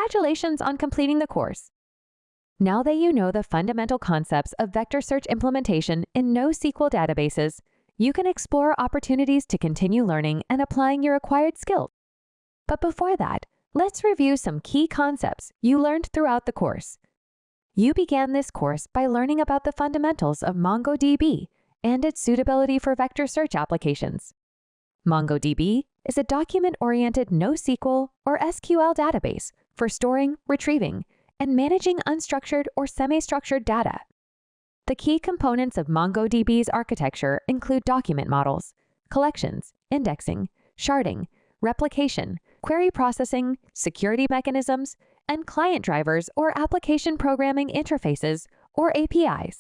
Congratulations on completing the course. Now that you know the fundamental concepts of vector search implementation in NoSQL databases, you can explore opportunities to continue learning and applying your acquired skills. But before that, let's review some key concepts you learned throughout the course. You began this course by learning about the fundamentals of MongoDB and its suitability for vector search applications. MongoDB is a document-oriented NoSQL or SQL database for storing, retrieving, and managing unstructured or semi-structured data. The key components of MongoDB's architecture include document models, collections, indexing, sharding, replication, query processing, security mechanisms, and client drivers or application programming interfaces or APIs.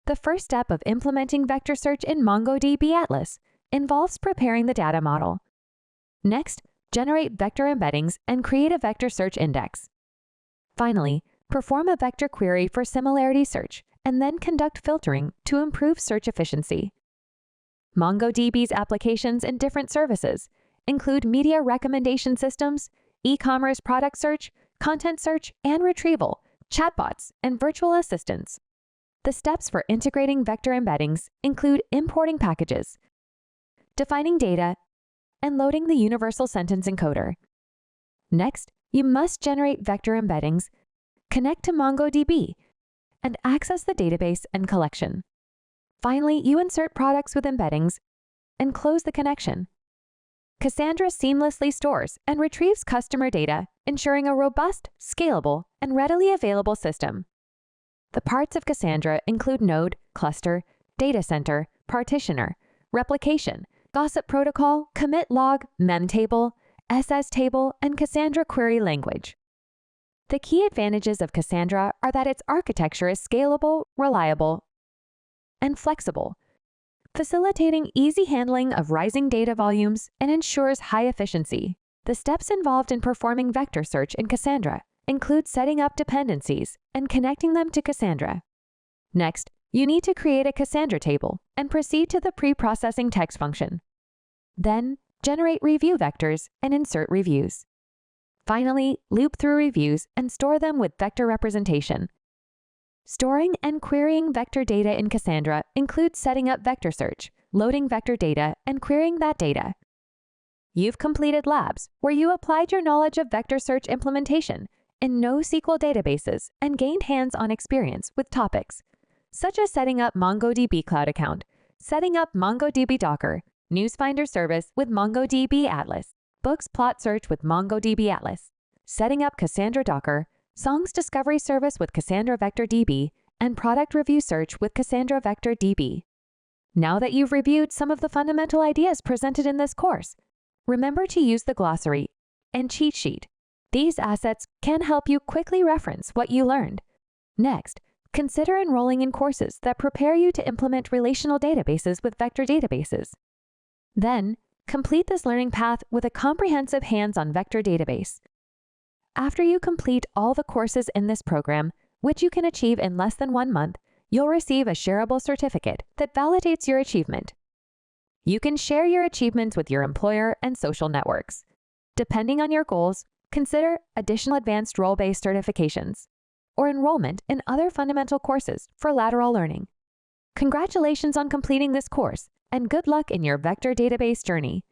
The first step of implementing vector search in MongoDB Atlas involves preparing the data model. Next, generate vector embeddings and create a vector search index. Finally, perform a vector query for similarity search and then conduct filtering to improve search efficiency. MongoDB's applications and different services include media recommendation systems, e-commerce product search, content search and retrieval, chatbots, and virtual assistants. The steps for integrating vector embeddings include importing packages, defining data, and loading the universal sentence encoder. Next, you must generate vector embeddings, connect to MongoDB, and access the database and collection. Finally, you insert products with embeddings and close the connection. Cassandra seamlessly stores and retrieves customer data, ensuring a robust, scalable, and readily available system. The parts of Cassandra include node, cluster, data center, partitioner, replication, gossip protocol, commit log, memtable, SSTable, and Cassandra query language. The key advantages of Cassandra are that its architecture is scalable, reliable, and flexible, facilitating easy handling of rising data volumes and ensures high efficiency. The steps involved in performing vector search in Cassandra include setting up dependencies and connecting them to Cassandra. Next, you need to create a Cassandra table and proceed to the pre-processing text function. Then, generate review vectors and insert reviews. Finally, loop through reviews and store them with vector representation. Storing and querying vector data in Cassandra includes setting up vector search, loading vector data, and querying that data. You've completed labs where you applied your knowledge of vector search implementation in NoSQL databases and gained hands-on experience with topics such as setting up MongoDB Cloud account, setting up MongoDB Docker, Newsfinder service with MongoDB Atlas, books plot search with MongoDB Atlas, setting up Cassandra Docker, songs discovery service with Cassandra Vector DB, and product review search with Cassandra Vector DB. Now that you've reviewed some of the fundamental ideas presented in this course, remember to use the glossary and cheat sheet. These assets can help you quickly reference what you learned. Next, consider enrolling in courses that prepare you to implement relational databases with vector databases. Then, complete this learning path with a comprehensive hands-on vector database. After you complete all the courses in this program, which you can achieve in less than 1 month, you'll receive a shareable certificate that validates your achievement. You can share your achievements with your employer and social networks. Depending on your goals, consider additional advanced role-based certifications or enrollment in other fundamental courses for lateral learning. Congratulations on completing this course, and good luck in your vector database journey.